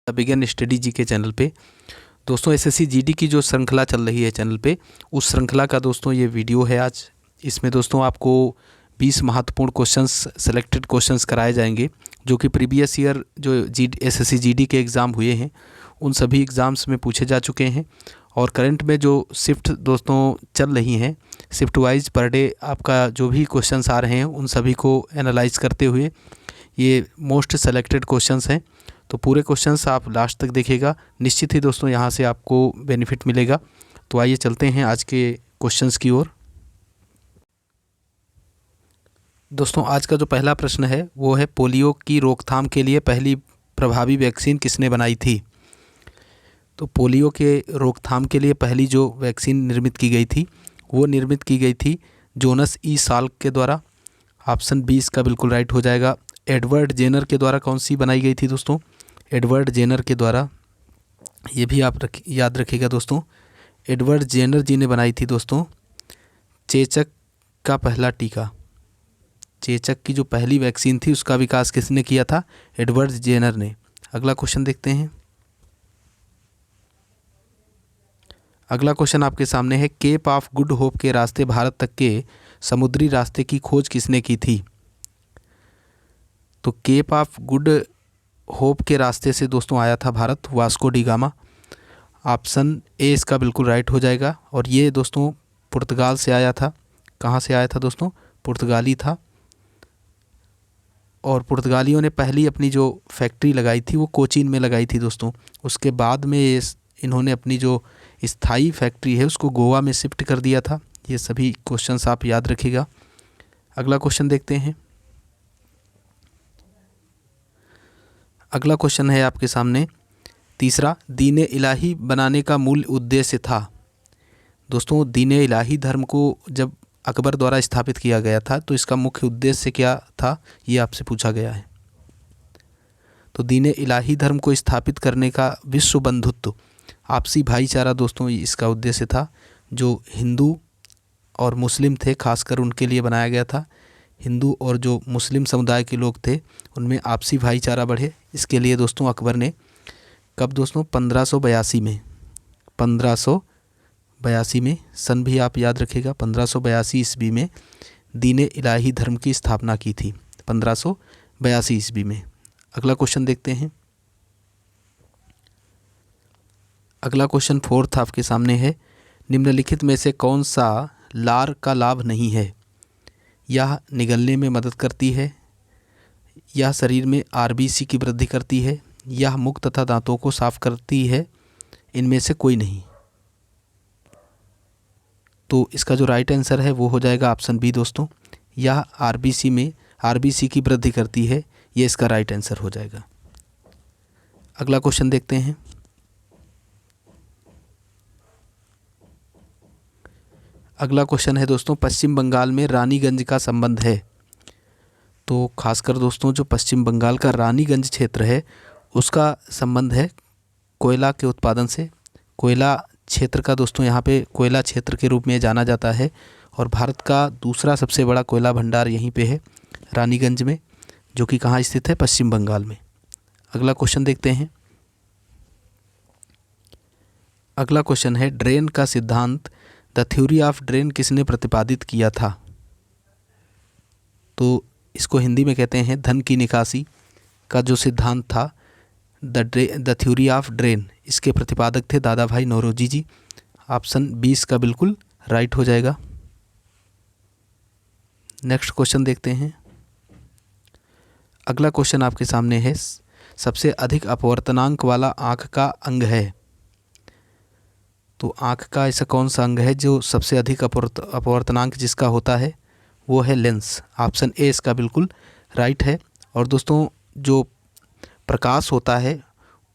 Begin study जी के channel पे। दोस्तों एसएससी जीडी की जो श्रृंखला चल रही है चैनल पे, उस श्रृंखला का दोस्तों ये वीडियो है आज। इसमें दोस्तों आपको 20 महत्वपूर्ण क्वेश्चंस, सेलेक्टेड क्वेश्चंस कराए जाएंगे जो कि प्रीवियस ईयर जो एसएससी जीडी के एग्ज़ाम हुए हैं उन सभी एग्ज़ाम्स में पूछे जा चुके हैं। और करंट में जो शिफ्ट दोस्तों चल रही हैं, शिफ्ट वाइज पर डे आपका जो भी क्वेश्चंस आ रहे हैं उन सभी को एनालाइज करते हुए ये मोस्ट सेलेक्टेड क्वेश्चंस हैं। तो पूरे क्वेश्चंस आप लास्ट तक देखिएगा, निश्चित ही दोस्तों यहाँ से आपको बेनिफिट मिलेगा। तो आइए चलते हैं आज के क्वेश्चंस की ओर। दोस्तों आज का जो पहला प्रश्न है वो है, पोलियो की रोकथाम के लिए पहली प्रभावी वैक्सीन किसने बनाई थी? तो पोलियो के रोकथाम के लिए पहली जो वैक्सीन निर्मित की गई थी वो निर्मित की गई थी जोनस ई साल्क के द्वारा। ऑप्शन 20 का बिल्कुल राइट हो जाएगा। एडवर्ड जेनर के द्वारा कौन सी बनाई गई थी दोस्तों? एडवर्ड जेनर के द्वारा, ये भी आप याद रखिएगा दोस्तों, एडवर्ड जेनर जी ने बनाई थी दोस्तों चेचक का पहला टीका। चेचक की जो पहली वैक्सीन थी उसका विकास किसने किया था? एडवर्ड जेनर ने। अगला क्वेश्चन देखते हैं। अगला क्वेश्चन आपके सामने है, केप ऑफ गुड होप के रास्ते भारत तक के समुद्री रास्ते की खोज किसने की थी? तो केप ऑफ गुड होप के रास्ते से दोस्तों आया था Bharat Vasco D gamma. Option A इसका बिल्कुल राइट हो जाएगा। और ये दोस्तों पुर्तगाल से आया था। कहाँ से आया था दोस्तों? पुर्तगाली था। और पुर्तगालियों ने पहली अपनी जो फैक्ट्री लगाई थी वो कोचीन में लगाई थी दोस्तों। उसके बाद में इन्होंने अपनी जो स्थायी फैक्ट्री है उसको गोवा में शिफ्ट कर दिया था। ये सभी क्वेश्चंस आप याद रखिएगा। अगला क्वेश्चन देखते हैं। अगला क्वेश्चन है आपके सामने तीसरा, दीन इलाही बनाने का मूल उद्देश्य था। दोस्तों दीन इलाही धर्म को जब अकबर द्वारा स्थापित किया गया था तो इसका मुख्य उद्देश्य क्या था, ये आपसे पूछा गया है। तो दीन इलाही धर्म को स्थापित करने का विश्व बंधुत्व, आपसी भाईचारा दोस्तों इसका उद्देश्य था। जो हिंदू और मुस्लिम थे खासकर उनके लिए बनाया गया था। हिंदू और जो मुस्लिम समुदाय के लोग थे उनमें आपसी भाईचारा बढ़े, इसके लिए दोस्तों अकबर ने कब दोस्तों? 1582 में। 1582 में, सन भी आप याद रखिएगा, 1582 ईस्वी में दीन इलाही धर्म की स्थापना की थी, 1582 ईस्वी में। अगला क्वेश्चन देखते हैं। अगला क्वेश्चन फोर्थ आपके सामने है, निम्नलिखित में से कौन सा लार का लाभ नहीं है? यह निगलने में मदद करती है, यह शरीर में आरबीसी की वृद्धि करती है, यह मुख तथा दांतों को साफ करती है, इनमें से कोई नहीं। तो इसका जो राइट आंसर है वो हो जाएगा ऑप्शन बी दोस्तों, यह आरबीसी की वृद्धि करती है, ये इसका राइट आंसर हो जाएगा। अगला क्वेश्चन देखते हैं। अगला क्वेश्चन है दोस्तों, पश्चिम बंगाल में रानीगंज का संबंध है। तो खासकर दोस्तों जो पश्चिम बंगाल का रानीगंज क्षेत्र है उसका संबंध है कोयला के उत्पादन से। कोयला क्षेत्र का दोस्तों यहाँ पे कोयला क्षेत्र के रूप में जाना जाता है और भारत का दूसरा सबसे बड़ा कोयला भंडार यहीं पे है रानीगंज में, जो कि कहाँ स्थित है? पश्चिम बंगाल में। अगला क्वेश्चन देखते हैं। अगला क्वेश्चन है, ड्रेन का सिद्धांत, द थ्योरी ऑफ ड्रेन किसने प्रतिपादित किया था? तो इसको हिंदी में कहते हैं धन की निकासी का जो सिद्धांत था, द थ्योरी ऑफ ड्रेन, इसके प्रतिपादक थे दादा भाई नौरोजी जी। ऑप्शन 20 का बिल्कुल राइट हो जाएगा। नेक्स्ट क्वेश्चन देखते हैं। अगला क्वेश्चन आपके सामने है, सबसे अधिक अपवर्तनांक वाला आँख का अंग है। तो आँख का ऐसा कौन सा अंग है जो सबसे अधिक अपवर्तनांक जिसका होता है? वो है लेंस। ऑप्शन ए इसका बिल्कुल राइट है। और दोस्तों जो प्रकाश होता है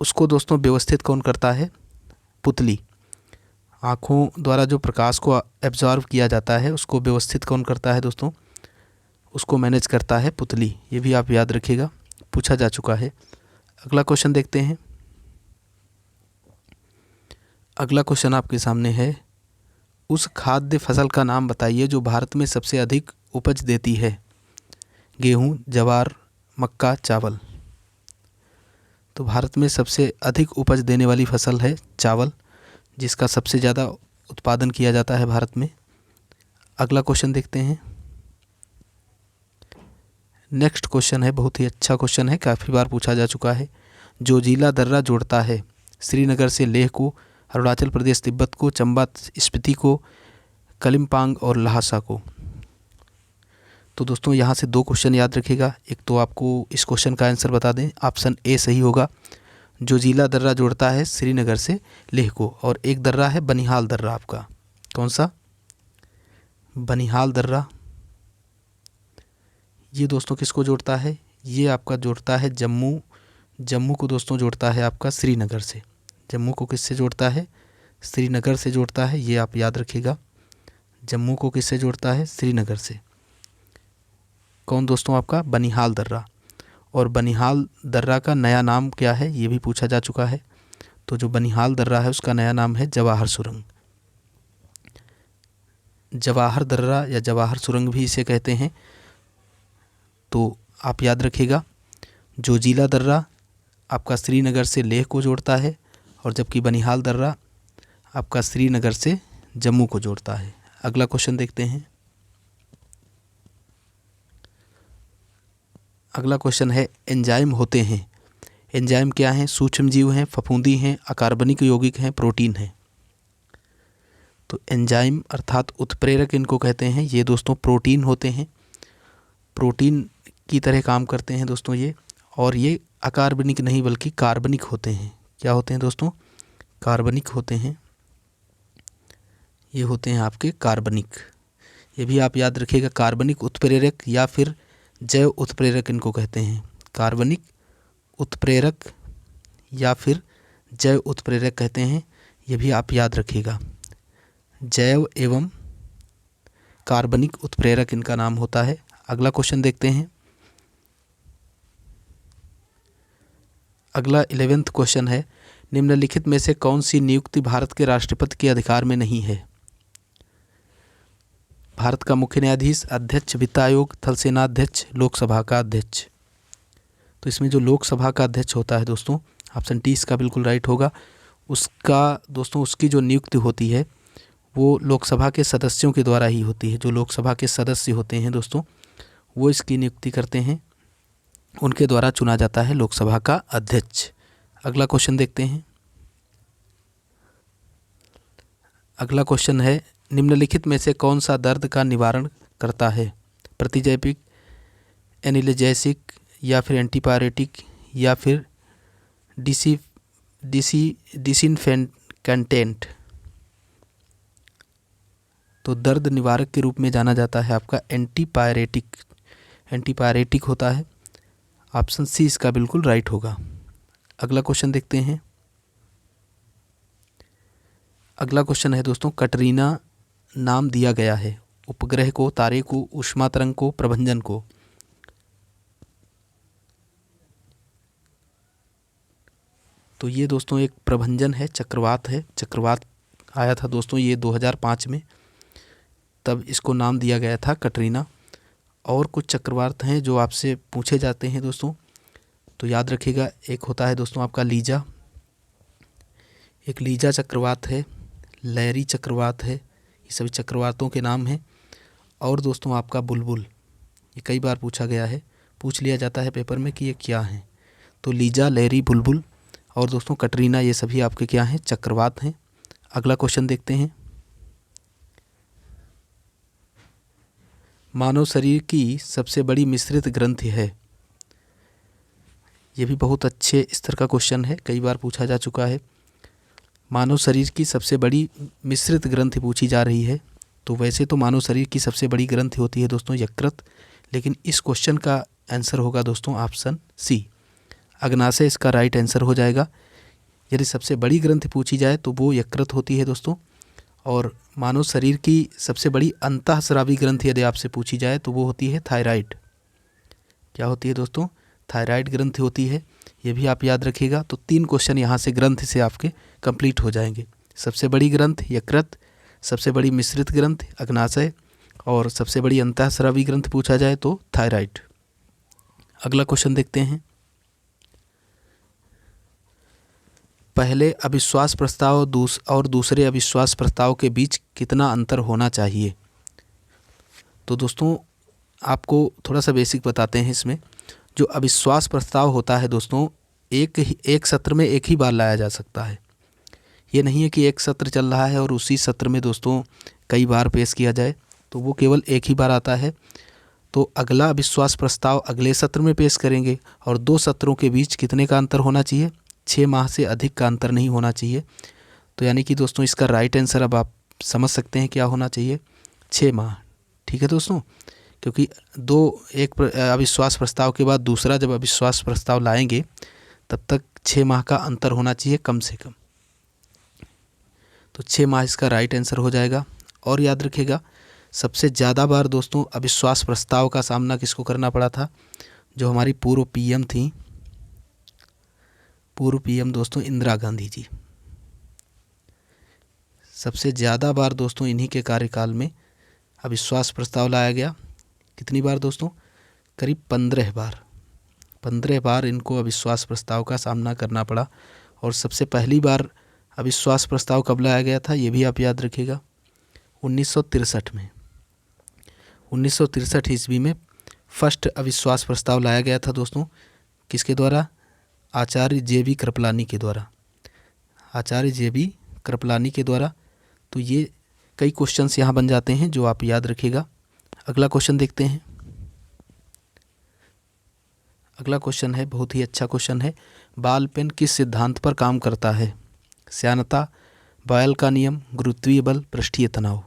उसको दोस्तों व्यवस्थित कौन करता है? पुतली। आँखों द्वारा जो प्रकाश को एब्जॉर्व किया जाता है उसको व्यवस्थित कौन करता है दोस्तों? उसको मैनेज करता है पुतली। ये भी आप याद रखिएगा, पूछा जा चुका है। अगला क्वेश्चन देखते हैं। अगला क्वेश्चन आपके सामने है, उस खाद्य फसल का नाम बताइए जो भारत में सबसे अधिक उपज देती है। गेहूँ, ज्वार, मक्का, चावल। तो भारत में सबसे अधिक उपज देने वाली फसल है चावल, जिसका सबसे ज़्यादा उत्पादन किया जाता है भारत में। अगला क्वेश्चन देखते हैं। नेक्स्ट क्वेश्चन है, बहुत ही अच्छा क्वेश्चन है, काफ़ी बार पूछा जा चुका है। जोजिला दर्रा जोड़ता है श्रीनगर से लेह को, अरुणाचल प्रदेश तिब्बत को, चंबा स्पीति को, कलिम्पांग और लहासा को। तो दोस्तों यहाँ से दो क्वेश्चन याद रखिएगा। एक तो आपको इस क्वेश्चन का आंसर बता दें, ऑप्शन ए सही होगा। जोजिला दर्रा जोड़ता है श्रीनगर से लेह को, और एक दर्रा है बनिहाल दर्रा आपका। कौन सा? बनिहाल दर्रा। ये दोस्तों किसको जोड़ता है? ये आपका जोड़ता है जम्मू को दोस्तों जोड़ता है आपका श्रीनगर से। जम्मू को किससे जोड़ता है? श्रीनगर से जोड़ता है, ये आप याद रखिएगा। जम्मू को किससे जोड़ता है? श्रीनगर से। कौन दोस्तों? आपका बनिहाल दर्रा। और बनिहाल दर्रा का नया नाम क्या है, ये भी पूछा जा चुका है। तो जो बनिहाल दर्रा है उसका नया नाम है जवाहर सुरंग। जवाहर दर्रा या जवाहर सुरंग भी इसे कहते हैं। तो आप याद रखिएगा, जोजिला दर्रा आपका श्रीनगर से लेह को जोड़ता है, और जबकि बनिहाल दर्रा आपका श्रीनगर से जम्मू को जोड़ता है। अगला क्वेश्चन देखते हैं। अगला क्वेश्चन है, एंजाइम होते हैं। एंजाइम क्या हैं? सूक्ष्म जीव हैं, फफूंदी हैं, अकार्बनिक यौगिक हैं, प्रोटीन हैं। तो एंजाइम अर्थात उत्प्रेरक इनको कहते हैं। ये दोस्तों प्रोटीन होते हैं, प्रोटीन की तरह काम करते हैं दोस्तों ये। और ये अकार्बनिक नहीं बल्कि कार्बनिक होते हैं। क्या होते हैं दोस्तों? कार्बनिक होते हैं। ये होते हैं आपके कार्बनिक। ये भी आप याद रखिएगा, कार्बनिक उत्प्रेरक या फिर जैव उत्प्रेरक इनको कहते हैं। कार्बनिक उत्प्रेरक या फिर जैव उत्प्रेरक कहते हैं, ये भी आप याद रखिएगा। जैव एवं कार्बनिक उत्प्रेरक इनका नाम होता है। अगला क्वेश्चन देखते हैं। अगला 11वां क्वेश्चन है, निम्नलिखित में से कौन सी नियुक्ति भारत के राष्ट्रपति के अधिकार में नहीं है? भारत का मुख्य न्यायाधीश, अध्यक्ष वित्त आयोग, थल सेना अध्यक्ष, लोकसभा का अध्यक्ष। तो इसमें जो लोकसभा का अध्यक्ष होता है दोस्तों, ऑप्शन टी इसका बिल्कुल राइट होगा। उसका दोस्तों उसकी जो नियुक्ति होती है वो लोकसभा के सदस्यों के द्वारा ही होती है। जो लोकसभा के सदस्य होते हैं दोस्तों, वो इसकी नियुक्ति करते हैं, उनके द्वारा चुना जाता है लोकसभा का अध्यक्ष। अगला क्वेश्चन देखते हैं। अगला क्वेश्चन है, निम्नलिखित में से कौन सा दर्द का निवारण करता है? प्रतिजैविक, एनाल्जेसिक या फिर एंटीपायरेटिक या फिर डिसिनफेक्टेंट। तो दर्द निवारक के रूप में जाना जाता है आपका एंटीपायरेटिक। एंटीपायरेटिक होता है। ऑप्शन सी इसका बिल्कुल राइट होगा। अगला क्वेश्चन देखते हैं। अगला क्वेश्चन है दोस्तों, कटरीना नाम दिया गया है उपग्रह को, तारे को, ऊष्मा तरंग को, प्रभंजन को। तो ये दोस्तों एक प्रभंजन है, चक्रवात है। चक्रवात आया था दोस्तों ये 2005 में, तब इसको नाम दिया गया था कटरीना। और कुछ चक्रवात हैं जो आपसे पूछे जाते हैं दोस्तों, तो याद रखिएगा। एक होता है दोस्तों आपका लीजा, एक लीजा चक्रवात है, लहरी चक्रवात है। ये सभी चक्रवातों के नाम हैं। और दोस्तों आपका बुलबुल, ये कई बार पूछा गया है, पूछ लिया जाता है पेपर में कि ये क्या है। तो लीजा, लहरी, बुलबुल और दोस्तों कटरीना, ये सभी आपके क्या हैं? चक्रवात हैं। अगला क्वेश्चन देखते हैं। मानव शरीर की सबसे बड़ी मिश्रित ग्रंथि है। ये भी बहुत अच्छे स्तर का क्वेश्चन है, कई बार पूछा जा चुका है। मानव शरीर की सबसे बड़ी मिश्रित ग्रंथि पूछी जा रही है। तो वैसे तो मानव शरीर की सबसे बड़ी ग्रंथि होती है दोस्तों यकृत, लेकिन इस क्वेश्चन का आंसर होगा दोस्तों ऑप्शन सी, अग्नाशय इसका राइट आंसर हो जाएगा। यदि सबसे बड़ी ग्रंथि पूछी जाए तो वो यकृत होती है दोस्तों। और मानव शरीर की सबसे बड़ी अंतःस्रावी ग्रंथि यदि आपसे पूछी जाए तो वो होती है थायराइड। क्या होती है दोस्तों? थायराइड ग्रंथि होती है। ये भी आप याद रखिएगा। तो 3 क्वेश्चन यहाँ से ग्रंथि से आपके कंप्लीट हो जाएंगे। सबसे बड़ी ग्रंथि यकृत, सबसे बड़ी मिश्रित ग्रंथि अग्नाशय, और सबसे बड़ी अंतःस्रावी ग्रंथि पूछा जाए तो थायराइड। अगला क्वेश्चन देखते हैं। पहले अविश्वास प्रस्ताव और दूसरे अविश्वास प्रस्ताव के बीच कितना अंतर होना चाहिए। तो दोस्तों आपको थोड़ा सा बेसिक बताते हैं। इसमें जो अविश्वास प्रस्ताव होता है दोस्तों, एक सत्र में एक ही बार लाया जा सकता है। ये नहीं है कि एक सत्र चल रहा है और उसी सत्र में दोस्तों कई बार पेश किया जाए, तो वो केवल एक ही बार आता है। तो अगला अविश्वास प्रस्ताव अगले सत्र में पेश करेंगे और 2 सत्रों के बीच कितने का अंतर होना चाहिए, 6 माह से अधिक का अंतर नहीं होना चाहिए। तो यानी कि दोस्तों इसका राइट आंसर अब आप समझ सकते हैं क्या होना चाहिए, 6 माह। ठीक है दोस्तों, क्योंकि एक अविश्वास प्रस्ताव के बाद दूसरा जब अविश्वास प्रस्ताव लाएंगे तब तक 6 माह का अंतर होना चाहिए कम से कम। तो 6 माह इसका राइट आंसर हो जाएगा। और याद रखिएगा, सबसे ज़्यादा बार दोस्तों अविश्वास प्रस्ताव का सामना किसको करना पड़ा था, जो हमारी पूर्व पीएम थी, पूर्व पीएम दोस्तों इंदिरा गांधी जी। सबसे ज़्यादा बार दोस्तों इन्हीं के कार्यकाल में अविश्वास प्रस्ताव लाया गया। कितनी बार दोस्तों, करीब 15 बार। 15 बार इनको अविश्वास प्रस्ताव का सामना करना पड़ा। और सबसे पहली बार अविश्वास प्रस्ताव कब लाया गया था, ये भी आप याद रखिएगा, 1963 में। 1963 ईस्वी में फर्स्ट अविश्वास प्रस्ताव लाया गया था दोस्तों। किसके द्वारा, आचार्य जे.बी. कृपलानी के द्वारा, आचार्य जे.बी. कृपलानी के द्वारा। तो ये कई क्वेश्चंस यहाँ बन जाते हैं जो आप याद रखिएगा। अगला क्वेश्चन देखते हैं। अगला क्वेश्चन है, बहुत ही अच्छा क्वेश्चन है, बॉल पेन किस सिद्धांत पर काम करता है, श्यानता, बॉयल का नियम, गुरुत्वीय बल, पृष्ठीय तनाव।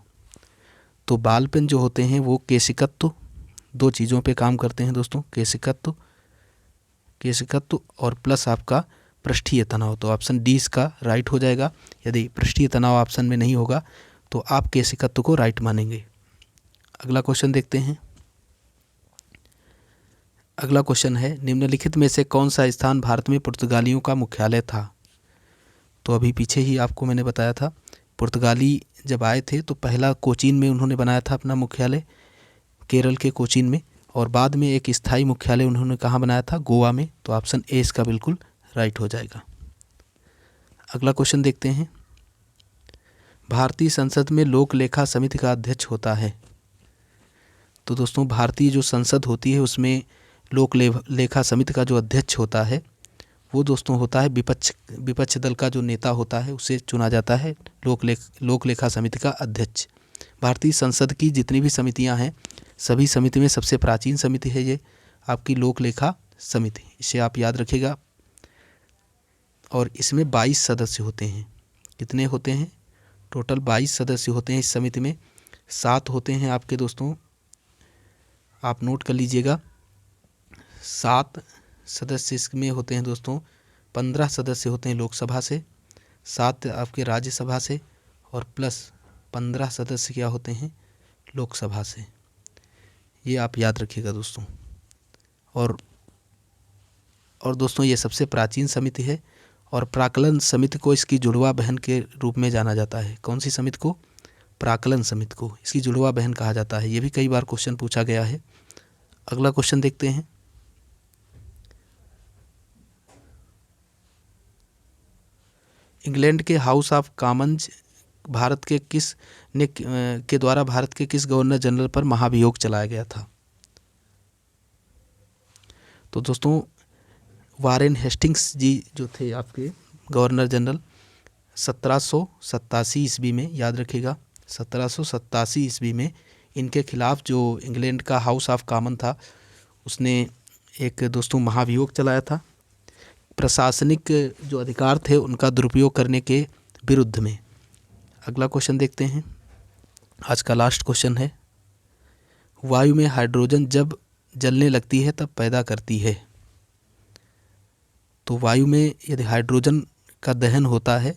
तो बॉल पेन जो होते हैं वो केशिकत्व, 2 चीज़ों पे काम करते हैं दोस्तों, केशिकत्व और प्लस आपका पृष्ठीय तनाव। तो ऑप्शन डी इसका राइट हो जाएगा। यदि पृष्ठीय तनाव ऑप्शन में नहीं होगा तो आप केशिकत्व को राइट मानेंगे। अगला क्वेश्चन देखते हैं। अगला क्वेश्चन है, निम्नलिखित में से कौन सा स्थान भारत में पुर्तगालियों का मुख्यालय था। तो अभी पीछे ही आपको मैंने बताया था, पुर्तगाली जब आए थे तो पहला कोचीन में उन्होंने बनाया था अपना मुख्यालय, केरल के कोचीन में। और बाद में एक स्थायी मुख्यालय उन्होंने कहाँ बनाया था, गोवा में। तो ऑप्शन ए इसका बिल्कुल राइट हो जाएगा। अगला क्वेश्चन देखते हैं। भारतीय संसद में लोक लेखा समिति का अध्यक्ष होता है। तो दोस्तों भारतीय जो संसद होती है उसमें लोक लेखा समिति का जो अध्यक्ष होता है वो दोस्तों होता है विपक्ष दल का जो नेता होता है उसे चुना जाता है लोक लेखा समिति का अध्यक्ष। भारतीय संसद की जितनी भी समितियां हैं सभी समिति में सबसे प्राचीन समिति है ये आपकी लोक लेखा समिति, इसे आप याद रखिएगा। और इसमें 22 सदस्य होते हैं। कितने होते हैं, टोटल 22 सदस्य होते हैं इस समिति में। 7 होते हैं आपके दोस्तों, आप नोट कर लीजिएगा, 7 सदस्य इसमें होते हैं दोस्तों। 15 सदस्य होते हैं लोकसभा से, 7 आपके राज्यसभा से और प्लस 15 सदस्य क्या होते हैं लोकसभा से। ये आप याद रखिएगा दोस्तों। और दोस्तों ये सबसे प्राचीन समिति है और प्राक्कलन समिति को इसकी जुड़वा बहन के रूप में जाना जाता है। कौन सी समिति को, प्राक्कलन समिति को इसकी जुड़वा बहन कहा जाता है। ये भी कई बार क्वेश्चन पूछा गया है। अगला क्वेश्चन देखते हैं। इंग्लैंड के हाउस ऑफ कॉमन्स भारत के के द्वारा भारत के किस गवर्नर जनरल पर महाभियोग चलाया गया था। तो दोस्तों वारेन हेस्टिंग्स जी जो थे आपके गवर्नर जनरल 1787 ईस्वी में, याद रखिएगा 1787 ईस्वी में इनके खिलाफ जो इंग्लैंड का हाउस ऑफ कॉमन था उसने एक दोस्तों महाभियोग चलाया था प्रशासनिक जो अधिकार थे उनका दुरुपयोग करने के विरुद्ध में। अगला क्वेश्चन देखते हैं, आज का लास्ट क्वेश्चन है, वायु में हाइड्रोजन जब जलने लगती है तब पैदा करती है। तो वायु में यदि हाइड्रोजन का दहन होता है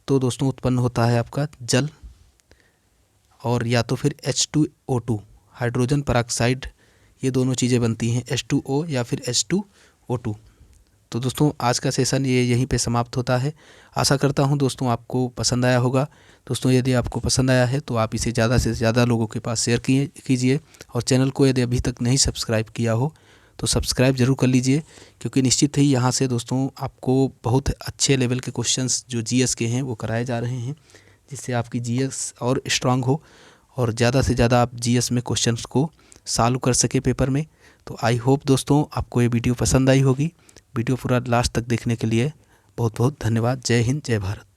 तो दोस्तों उत्पन्न होता है आपका जल, और या तो फिर H2O2 हाइड्रोजन परऑक्साइड, ये दोनों चीज़ें बनती हैं H2O या फिर H2O2। तो दोस्तों आज का सेशन ये यहीं पे समाप्त होता है। आशा करता हूँ दोस्तों आपको पसंद आया होगा। दोस्तों यदि आपको पसंद आया है तो आप इसे ज़्यादा से ज़्यादा लोगों के पास शेयर कीजिए और चैनल को यदि अभी तक नहीं सब्सक्राइब किया हो तो सब्सक्राइब ज़रूर कर लीजिए, क्योंकि निश्चित ही यहाँ से दोस्तों आपको बहुत अच्छे लेवल के क्वेश्चंस जो जीएस के हैं वो कराए जा रहे हैं, जिससे आपकी जीएस और स्ट्रांग हो और ज़्यादा से ज़्यादा आप जीएस में क्वेश्चंस को सॉल्व कर सके पेपर में। तो आई होप दोस्तों आपको ये वीडियो पसंद आई होगी। वीडियो पूरा लास्ट तक देखने के लिए बहुत बहुत धन्यवाद। जय हिंद, जय भारत।